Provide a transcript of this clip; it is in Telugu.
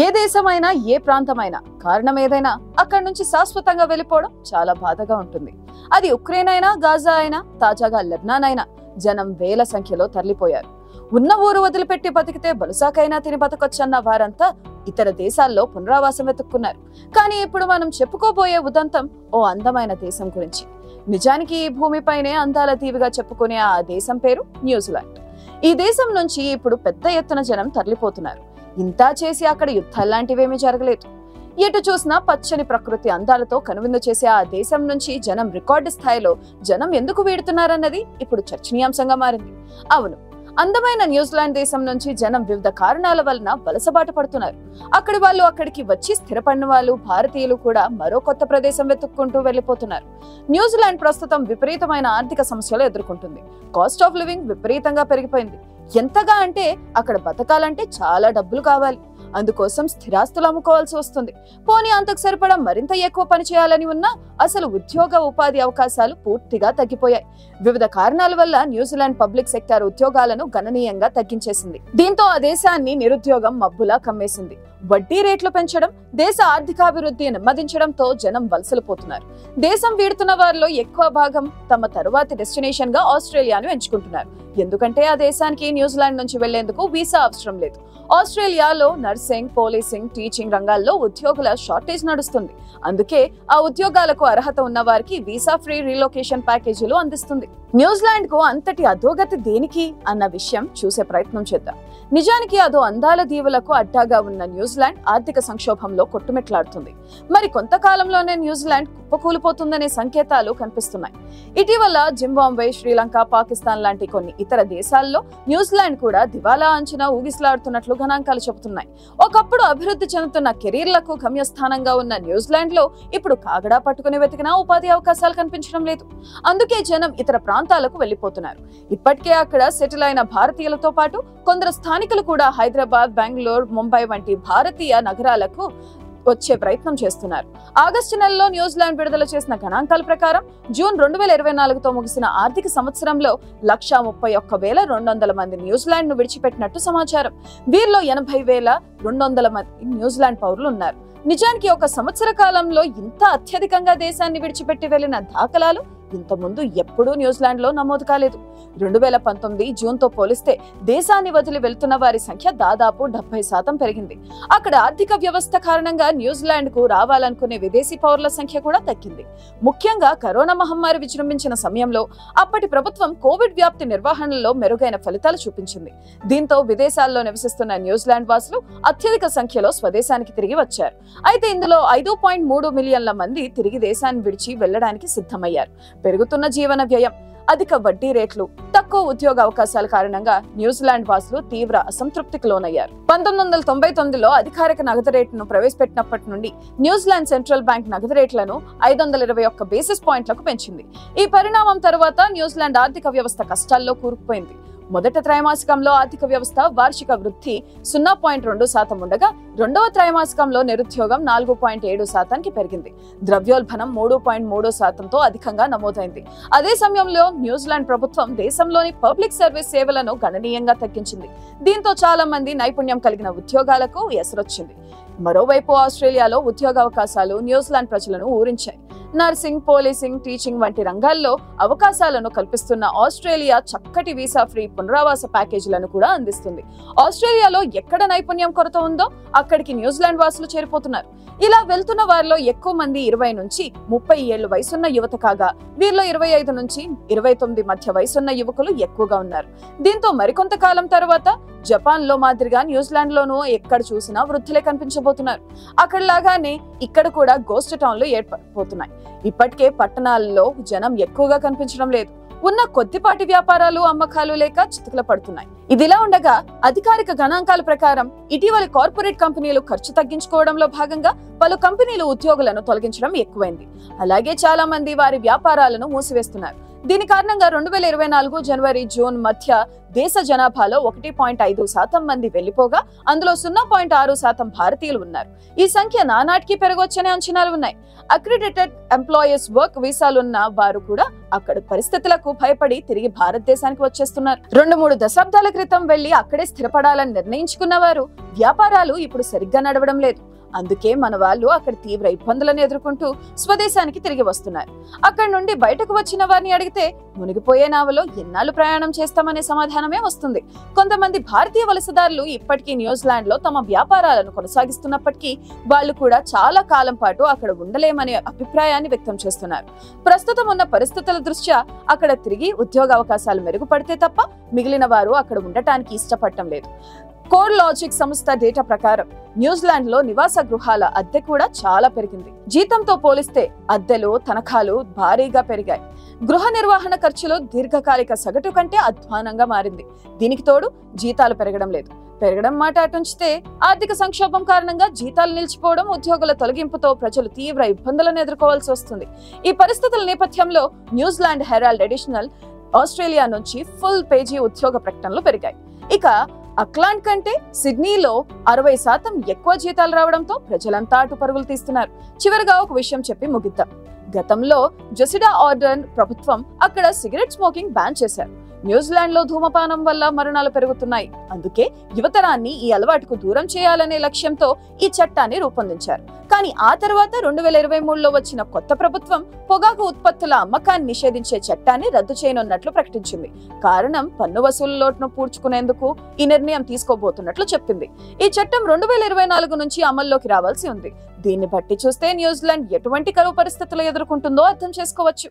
ఏ దేశమైనా ఏ ప్రాంతమైనా కారణం ఏదైనా అక్కడి నుంచి శాశ్వతంగా వెళ్ళిపోవడం చాలా బాధగా ఉంటుంది. అది ఉక్రెయిన్ అయినా, గాజా అయినా, తాజాగా లెబనాన్ అయినా జనం వేల సంఖ్యలో తరలిపోయారు. ఉన్న ఊరు వదిలిపెట్టి బతికితే బలుసాకైనా తిని బతకొచ్చన్న వారంతా ఇతర దేశాల్లో పునరావాసం వెతుక్కున్నారు. కానీ ఇప్పుడు మనం చెప్పుకోబోయే ఉదంతం ఓ అందమైన దేశం గురించి. నిజానికి ఈ భూమిపైనే అందాల దీవిగా చెప్పుకునే ఆ దేశం పేరు న్యూజిలాండ్. ఈ దేశం నుంచి ఇప్పుడు పెద్ద ఎత్తున జనం తరలిపోతున్నారు. ఇంతా చేసి అక్కడ యుద్ధాల్లాంటివేమీ జరగలేదు. ఎటు చూసినా పచ్చని ప్రకృతి అందాలతో కనువిందు చేసే ఆ దేశం నుంచి జనం రికార్డు స్థాయిలో జనం ఎందుకు వీడుతున్నారన్నది ఇప్పుడు చర్చనీయాంశంగా మారింది. అవును, అందమైన న్యూజిలాండ్ దేశం నుంచి జనం వివిధ కారణాల వలన వలసబాట పడుతున్నారు. అక్కడి వాళ్ళు అక్కడికి వచ్చి స్థిరపడిన వాళ్ళు, భారతీయులు కూడా మరో కొత్త ప్రదేశం వెతుక్కుంటూ వెళ్లిపోతున్నారు. న్యూజిలాండ్ ప్రస్తుతం విపరీతమైన ఆర్థిక సమస్యలు ఎదుర్కొంటుంది. కాస్ట్ ఆఫ్ లివింగ్ విపరీతంగా పెరిగిపోయింది. ఎంతగా అంటే అక్కడ బతకాలంటే చాలా డబ్బులు కావాలి. అందుకోసం స్థిరాస్తులు అమ్ముకోవాల్సి వస్తుంది. పోనీ అంతకు సరిపడా మరింత ఎక్కువ పని చేయాలని ఉన్నా అసలు ఉద్యోగ ఉపాధి అవకాశాలు పూర్తిగా తగ్గిపోయాయి. వివిధ కారణాల వల్ల న్యూజిలాండ్ పబ్లిక్ సెక్టార్ ఉద్యోగాలను గణనీయంగా తగ్గించేసింది. దీంతో ఆ దేశాన్ని నిరుద్యోగం మబ్బులా కమ్మేసింది. వడ్డీ రేట్లు పెంచడం, దేశ ఆర్థికాభివృద్ధి నెమ్మదించడంతో జనం వలసలు పోతున్నారు. దేశం వీడుతున్న వారిలో ఎక్కువ భాగం తమ తరువాతి డెస్టినేషన్ గా ఆస్ట్రేలియాను ఎంచుకుంటున్నారు. ఎందుకంటే ఆ దేశానికి న్యూజిలాండ్ నుంచి వెళ్లేందుకు వీసా అవసరం లేదు. ఆస్ట్రేలియాలో నర్సింగ్, పోలీసింగ్, టీచింగ్ రంగాల్లో ఉద్యోగుల షార్టేజ్ నడుస్తుంది. అందుకే ఆ ఉద్యోగాలకు అర్హత ఉన్న వారికి వీసా ఫ్రీ రీలొకేషన్ ప్యాకేజీలు అందిస్తుంది. న్యూజిలాండ్ కు అంతటి అధోగతి దేనికి అన్న విషయం చూసే ప్రయత్నం చేద్దాం. నిజానికి అదో అందాల దీవులకు అడ్డాగా ఉన్న న్యూజిలాండ్ ఆర్థిక సంక్షోభంలో కొట్టుమిట్లాడుతుంది. మరి కొంతకాలంలోనే న్యూజిలాండ్ కుప్పకూలిపోతుందనే సంకేతాలు కనిపిస్తున్నాయి. ఇటీవల జింబాబ్వే, శ్రీలంక, పాకిస్తాన్ లాంటి కొన్ని ఇతర దేశాల్లో న్యూజిలాండ్ కూడా దివాలా అంచున ఊగిసలాడుతున్నట్లు గణాంకాలు చెబుతున్నాయి. ఒకప్పుడు అభివృద్ధి చెందుతున్న కెరీర్లకు గమ్యస్థానంగా ఉన్న న్యూజిలాండ్ లో ఇప్పుడు కాగడా పట్టుకుని వెతికినా ఉపాధి అవకాశాలు కనిపించడం లేదు. అందుకే జనం ఇతర ప్రాంతాలకు వెళ్లిపోతున్నారు. ఇప్పటికే అక్కడ సెటిల్ అయిన భారతీయులతో పాటు కొందరు స్థానికులు కూడా హైదరాబాద్, బెంగళూరు, ముంబై వంటి భారతీయ నగరాలకు వచ్చే ప్రయత్నం చేస్తున్నారు. ఆగస్టు నెలలో న్యూజిలాండ్ విడుదల చేసిన గణాంకాల ప్రకారం జూన్ 2024తో ముగిసిన ఆర్థిక సంవత్సరంలో 131,200 మంది న్యూజిలాండ్ ను విడిచిపెట్టినట్టు సమాచారం. వీరిలో 80,200 మంది న్యూజిలాండ్ పౌరులు ఉన్నారు. నిజానికి ఒక సంవత్సర కాలంలో ఇంత అత్యధికంగా దేశాన్ని విడిచిపెట్టి వెళ్లిన దాఖలాలు ఇంతకుముందు ఎప్పుడూ న్యూజిలాండ్ లో నమోదు కాలేదు. 2019 జూన్తో పోలిస్తే దేశాన్ని వదిలి వెళ్తున్న వారి సంఖ్య దాదాపు 70% పెరిగింది. అక్కడ ఆర్థిక వ్యవస్థ కారణంగా న్యూజిలాండ్ కు రావాలనుకునే విదేశీ పౌరుల సంఖ్య కూడా తగ్గింది. ముఖ్యంగా కరోనా మహమ్మారి విజృంభించిన సమయంలో అప్పటి ప్రభుత్వం కోవిడ్ వ్యాప్తి నిర్వహణలో మెరుగైన ఫలితాలు చూపించింది. దీంతో విదేశాల్లో నివసిస్తున్న న్యూజిలాండ్ వాసులు అత్యధిక సంఖ్యలో స్వదేశానికి తిరిగి వచ్చారు. అయితే ఇందులో 5.3 మిలియన్ల మంది తిరిగి దేశాన్ని విడిచి వెళ్లడానికి సిద్ధమయ్యారు. పెరుగుతున్న జీవన వ్యయం, అధిక వడ్డీ రేట్లు, తక్కువ ఉద్యోగ అవకాశాల కారణంగా న్యూజిలాండ్ వాసులు తీవ్ర అసంతృప్తికి లోనయ్యారు. 1999లో అధికారిక నగదు రేటును ప్రవేశపెట్టినప్పటి నుండి న్యూజిలాండ్ సెంట్రల్ బ్యాంక్ నగదు రేట్లను 521 బేసిస్ పాయింట్లకు పెంచింది. ఈ పరిణామం తర్వాత న్యూజిలాండ్ ఆర్థిక వ్యవస్థ కష్టాల్లో కూరుకుపోయింది. మొదటి త్రైమాసికంలో ఆర్థిక వ్యవస్థ వార్షిక వృద్ధి 0.2% ఉండగా రెండవ త్రైమాసికంలో నిరుద్యోగం 4.7%కి పెరిగింది. ద్రవ్యోల్బణం 3.3%తో అధికంగా నమోదైంది. అదే సమయంలో న్యూజిలాండ్ ప్రభుత్వం దేశంలోని పబ్లిక్ సర్వీస్ సేవలను గణనీయంగా తగ్గించింది. దీంతో చాలా మంది నైపుణ్యం కలిగిన ఉద్యోగాలకు ఎసరొచ్చింది. మరోవైపు ఆస్ట్రేలియాలో ఉద్యోగ అవకాశాలు న్యూజిలాండ్ ప్రజలను ఊరించాయి. నర్సింగ్, పోలీసింగ్, టీచింగ్ వంటి రంగాల్లో అవకాశాలను కల్పిస్తున్న ఆస్ట్రేలియా చక్కటి వీసా ఫ్రీ పునరావాస ప్యాకేజీలను కూడా అందిస్తుంది. ఆస్ట్రేలియాలో ఎక్కడ నైపుణ్యం కొరత ఉందో అక్కడికి న్యూజిలాండ్ వాసులు చేరిపోతున్నారు. ఇలా వెళ్తున్న వారిలో ఎక్కువ మంది 20 నుంచి 30 ఏళ్ల వయసున్న యువత కాగా వీరిలో 25 నుంచి 29 మధ్య వయసున్న యువకులు ఎక్కువగా ఉన్నారు. దీంతో మరికొంత కాలం తర్వాత జపాన్ లో మాదిరిగా న్యూజిలాండ్ లోనూ ఎక్కడ చూసినా వృద్ధులే కనిపించబోతున్నారు. అక్కడలాగానే ఇక్కడ కూడా గోస్ట్ టౌన్లు ఏర్పడిపోతున్నాయి. ఇప్పటికే పట్టణాల్లో జనం ఎక్కువగా కనిపించడం లేదు. ఉన్న కొద్దిపాటి వ్యాపారాలు, అమ్మకాలు లేక చితుకుల పడుతున్నాయి. ఇదిలా ఉండగా అధికారిక గణాంకాల ప్రకారం ఇటీవల కార్పొరేట్ కంపెనీలు ఖర్చు తగ్గించుకోవడంలో భాగంగా పలు కంపెనీలు ఉద్యోగులను తొలగించడం ఎక్కువైంది. అలాగే చాలా మంది వారి వ్యాపారాలను మూసివేస్తున్నారు. దీని కారణంగా 2024 జనవరి, జూన్ మధ్య దేశ జనాభాలో 1.5% మంది వెళ్లిపోగా అందులో 0.6% భారతీయులు ఉన్నారు. ఈ సంఖ్య నానాటికి పెరగొచ్చనే అంచనాలు ఉన్నాయి. అక్రిడిటెడ్ ఎంప్లాయీస్ వర్క్ వీసాలున్న వారు కూడా అక్కడ పరిస్థితులకు భయపడి తిరిగి భారతదేశానికి వచ్చేస్తున్నారు. 2-3 దశాబ్దాల క్రితం వెళ్లి అక్కడే స్థిరపడాలని నిర్ణయించుకున్న వారు వ్యాపారాలు ఇప్పుడు సరిగ్గా నడవడం లేదు. అందుకే మన వాళ్ళు అక్కడ తీవ్ర ఇబ్బందులను ఎదుర్కొంటూ స్వదేశానికి తిరిగి వస్తున్నారు. అక్కడి నుండి బయటకు వచ్చిన వారిని అడిగితే మునిగిపోయే నావలో ఎన్నాళ్ళు ప్రయాణం చేస్తామనే సమాధానమే వస్తుంది. కొంతమంది భారతీయ వలసదారులు ఇప్పటికీ న్యూజిలాండ్ లో తమ వ్యాపారాలను కొనసాగిస్తున్నప్పటికీ వాళ్ళు కూడా చాలా కాలం పాటు అక్కడ ఉండలేమనే అభిప్రాయాన్ని వ్యక్తం చేస్తున్నారు. ప్రస్తుతం ఉన్న పరిస్థితుల దృష్ట్యా అక్కడ తిరిగి ఉద్యోగ అవకాశాలు మెరుగుపడితే తప్ప మిగిలిన వారు అక్కడ ఉండటానికి ఇష్టపడటం లేదు. కోర్ లాజిక్ సంస్థ డేటా ప్రకారం న్యూజిలాండ్ లో నివాస గృహాల అద్దె కూడా చాలా పెరిగింది. జీతంతో పోలిస్తే అద్దెలు, తనఖాలు భారీగా పెరిగాయి. గృహ నిర్వహణ ఖర్చులు దీర్ఘకాలిక సగటు కంటే అధ్వానంగా మారింది. దీనికి తోడు జీతాలు పెరగడం లేదు. పెరగడం మాట అటుంచితే ఆర్థిక సంక్షోభం కారణంగా జీతాలు నిలిచిపోవడం, ఉద్యోగుల తొలగింపుతో ప్రజలు తీవ్ర ఇబ్బందులను ఎదుర్కోవాల్సి వస్తుంది. ఈ పరిస్థితుల నేపథ్యంలో న్యూజిలాండ్ హెరాల్డ్ ఎడిషనల్ ఆస్ట్రేలియా నుంచి ఫుల్ పేజీ ఉద్యోగ ప్రకటనలు పెరిగాయి. ఇక అక్లాండ్ కంటే సిడ్నీలో 60% ఎక్కువ జీతాలు రావడంతో ప్రజలంతా అటు పరుగులు తీస్తున్నారు. చివరిగా ఒక విషయం చెప్పి ముగిద్దాం. గతంలో జెసిడా ఆర్డర్న్ ప్రభుత్వం అక్కడ సిగరెట్ స్మోకింగ్ బ్యాన్ చేశారు. న్యూజిలాండ్ లో ధూమపానం వల్ల మరణాలు పెరుగుతున్నాయి. అందుకే యువతరాన్ని ఈ అలవాటుకు దూరం చేయాలనే లక్ష్యంతో ఈ చట్టాన్ని రూపొందించారు. కానీ ఆ తర్వాత 2023లో వచ్చిన కొత్త ప్రభుత్వం పొగాకు ఉత్పత్తుల అమ్మకాన్ని నిషేధించే చట్టాన్ని రద్దు చేయనున్నట్లు ప్రకటించింది. కారణం పన్ను వసూలు లోటును పూడ్చుకునేందుకు ఈ నిర్ణయం తీసుకోబోతున్నట్లు చెప్పింది. ఈ చట్టం 2024 నుంచి అమల్లోకి రావాల్సి ఉంది. దీన్ని బట్టి చూస్తే న్యూజిలాండ్ ఎటువంటి కరువు పరిస్థితులు ఎదుర్కొంటుందో అర్థం చేసుకోవచ్చు.